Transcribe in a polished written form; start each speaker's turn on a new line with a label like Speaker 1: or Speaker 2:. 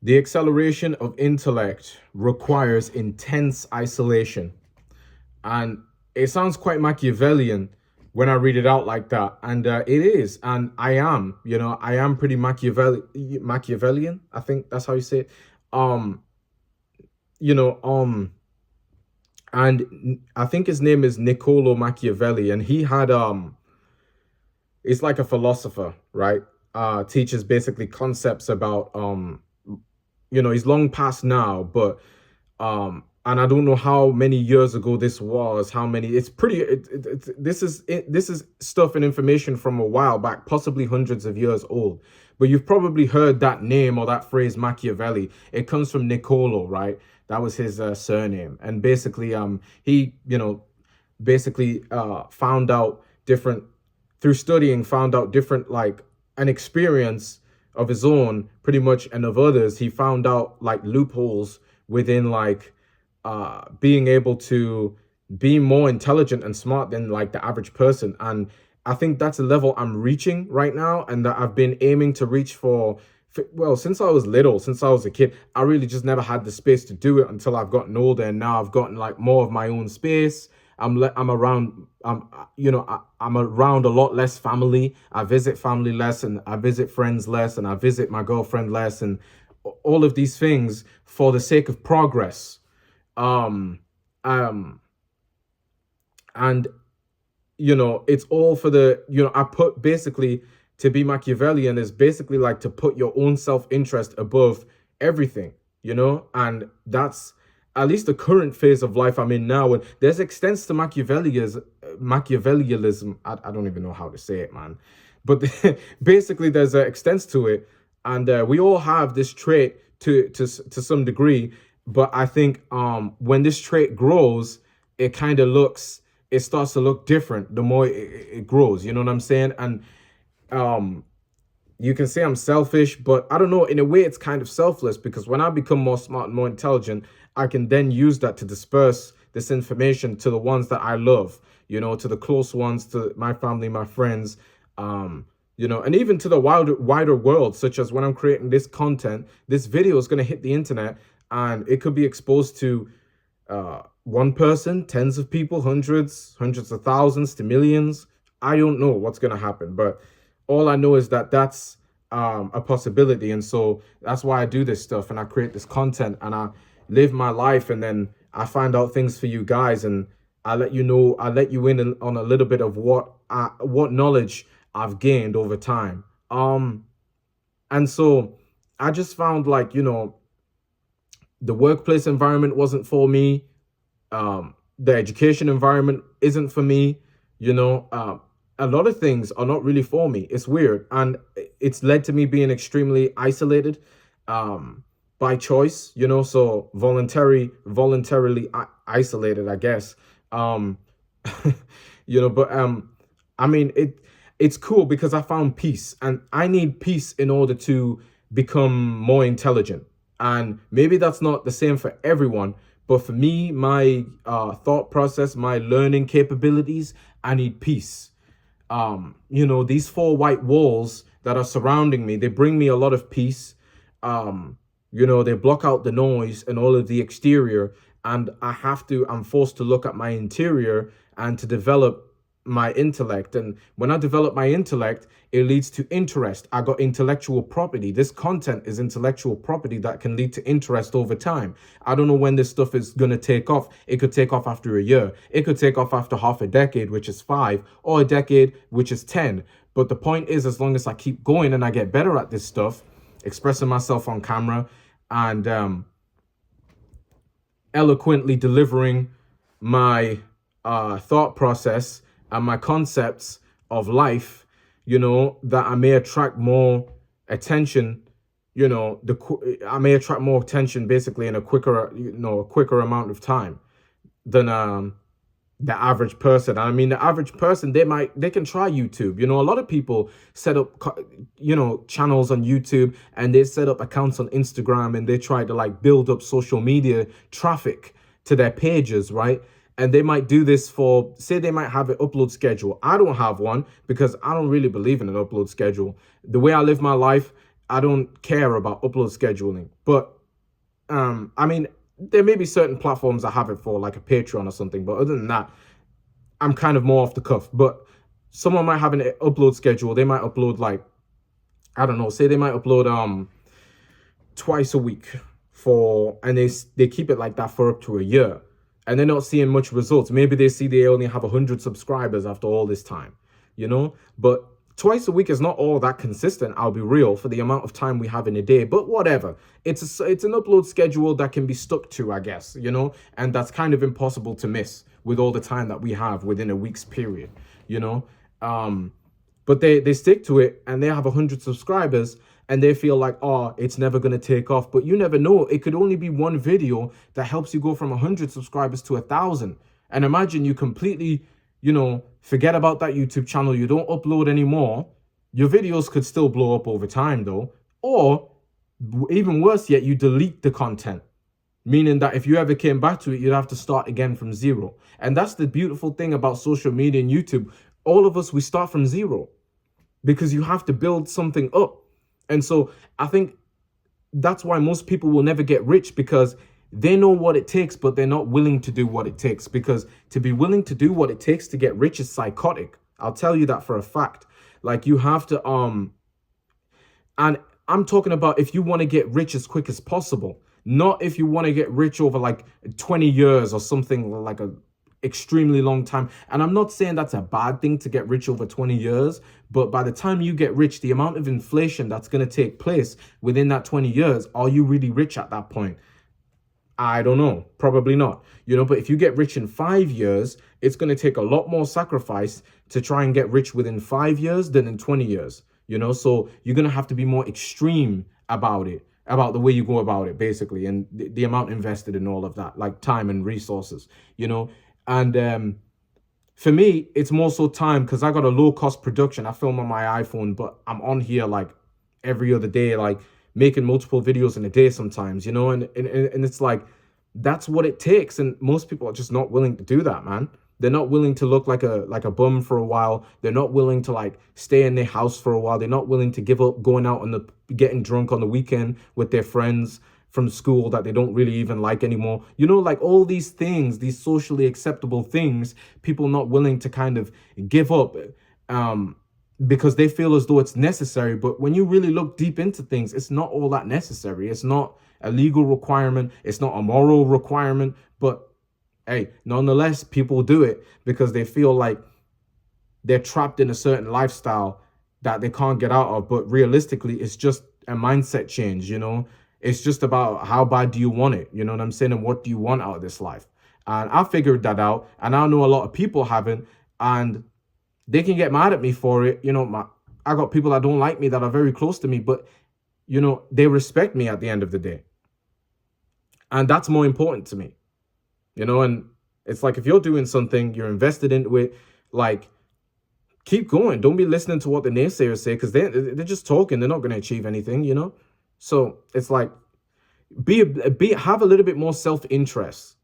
Speaker 1: The acceleration of intellect requires intense isolation. And it sounds quite Machiavellian when I read it out like that. And it is. And I am pretty Machiavellian. I think that's how you say it. Um, you know, and I think his name is Niccolo Machiavelli, and he had it's like a philosopher, right? Teaches basically concepts about he's long past now, but and I don't know how many years ago this was, how many, it's pretty, this is stuff and information from a while back, possibly hundreds of years old. But you've probably heard that name or that phrase Machiavelli. It comes from Niccolo, right? That was his surname. And basically, he, found out different, through studying, found out different, like, an experience of his own, pretty much, and of others. He found out, like, loopholes within, like, being able to be more intelligent and smart than like the average person. And I think that's a level I'm reaching right now, and that I've been aiming to reach well, since I was little, since I was a kid. I really just never had the space to do it until I've gotten older, and now I've gotten like more of my own space. I'm around I'm around a lot less family. I visit family less, and I visit friends less, and I visit my girlfriend less, and all of these things for the sake of progress. um um and it's all for the, I put, basically, to be Machiavellian is basically like to put your own self-interest above everything, and that's at least the current phase of life I'm in now. And there's extents to Machiavellianism. I don't even know how to say it, man, but basically there's extents to it, and we all have this trait to some degree. But I think when this trait grows, it starts to look different the more it grows. You know what I'm saying? And um, you can say I'm selfish, but I don't know. In a way, it's kind of selfless, because when I become more smart and more intelligent, I can then use that to disperse this information to the ones that I love, to the close ones, to my family, my friends, and even to the wider world, such as when I'm creating this content. This video is going to hit the internet, and it could be exposed to one person, tens of people, hundreds of thousands, to millions. I don't know what's going to happen, but all I know is that that's a possibility. And so that's why I do this stuff, and I create this content, and I live my life, and then I find out things for you guys, and I let you in on a little bit of what knowledge I've gained over time. And so I just found, like, the workplace environment wasn't for me. The education environment isn't for me. A lot of things are not really for me. It's weird, and it's led to me being extremely isolated, by choice. So voluntarily isolated, I guess. But I mean, it's cool because I found peace, and I need peace in order to become more intelligent. And maybe that's not the same for everyone, but for me, my thought process, my learning capabilities, I need peace. These four white walls that are surrounding me, they bring me a lot of peace. They block out the noise and all of the exterior, and I'm forced to look at my interior and to develop my intellect. And when I develop my intellect, it leads to interest. I got intellectual property. This content is intellectual property that can lead to interest over time. I don't know when this stuff is going to take off. It could take off after a year. It could take off after half a decade, which is 5, or a decade, which is 10. But the point is, as long as I keep going and I get better at this stuff, expressing myself on camera, and eloquently delivering my thought process and my concepts of life, that I may attract more attention. I may attract more attention basically in a quicker amount of time than the average person. I mean, the average person, they can try YouTube. A lot of people set up channels on YouTube, and they set up accounts on Instagram, and they try to like build up social media traffic to their pages, right? And they might do this say they might have an upload schedule. I don't have one because I don't really believe in an upload schedule. The way I live my life, I don't care about upload scheduling. But I mean, there may be certain platforms that have it for like a Patreon or something, but other than that, I'm kind of more off the cuff. But someone might have an upload schedule. They might upload like, I don't know, say they might upload twice a week for, and they keep it like that for up to a year, and they're not seeing much results. Maybe they see they only have 100 subscribers after all this time, you know. But twice a week is not all that consistent, I'll be real, for the amount of time we have in a day. But whatever, it's an upload schedule that can be stuck to, I guess, you know. And that's kind of impossible to miss with all the time that we have within a week's period, you know. But they stick to it, and they have 100 subscribers, and they feel like, oh, it's never going to take off. But you never know. It could only be one video that helps you go from 100 subscribers to 1,000. And imagine you completely, you know, forget about that YouTube channel. You don't upload anymore. Your videos could still blow up over time, though. Or even worse yet, you delete the content, meaning that if you ever came back to it, you'd have to start again from zero. And that's the beautiful thing about social media and YouTube. All of us, we start from zero because you have to build something up. And so I think that's why most people will never get rich, because they know what it takes, but they're not willing to do what it takes. Because to be willing to do what it takes to get rich is psychotic. I'll tell you that for a fact. Like, you have to, and I'm talking about if you want to get rich as quick as possible, not if you want to get rich over like 20 years or something, like a extremely long time. And I'm not saying that's a bad thing to get rich over 20 years, but by the time you get rich, the amount of inflation that's going to take place within that 20 years, are you really rich at that point? I don't know, probably not, you know. But if you get rich in 5 years, it's going to take a lot more sacrifice to try and get rich within 5 years than in 20 years, you know. So you're going to have to be more extreme about it, about the way you go about it, basically, and the amount invested in all of that, like time and resources, you know. And for me, it's more so time, because I got a low cost production. I film on my iPhone, but I'm on here like every other day, like making multiple videos in a day sometimes, you know. And it's like, that's what it takes. And most people are just not willing to do that, man. They're not willing to look like a bum for a while. They're not willing to like stay in their house for a while. They're not willing to give up going out and getting drunk on the weekend with their friends from school that they don't really even like anymore. You know, like all these things, these socially acceptable things, people not willing to kind of give up because they feel as though it's necessary. But when you really look deep into things, it's not all that necessary. It's not a legal requirement. It's not a moral requirement. But hey, nonetheless, people do it because they feel like they're trapped in a certain lifestyle that they can't get out of. But realistically, it's just a mindset change, you know. It's just about how bad do you want it, you know what I'm saying? And what do you want out of this life? And I figured that out. And I know a lot of people haven't. And they can get mad at me for it. You know, I got people that don't like me that are very close to me. But, you know, they respect me at the end of the day. And that's more important to me. You know, and it's like, if you're doing something, you're invested into it, like, keep going. Don't be listening to what the naysayers say, because they're just talking. They're not going to achieve anything, you know? So it's like, have a little bit more self-interest.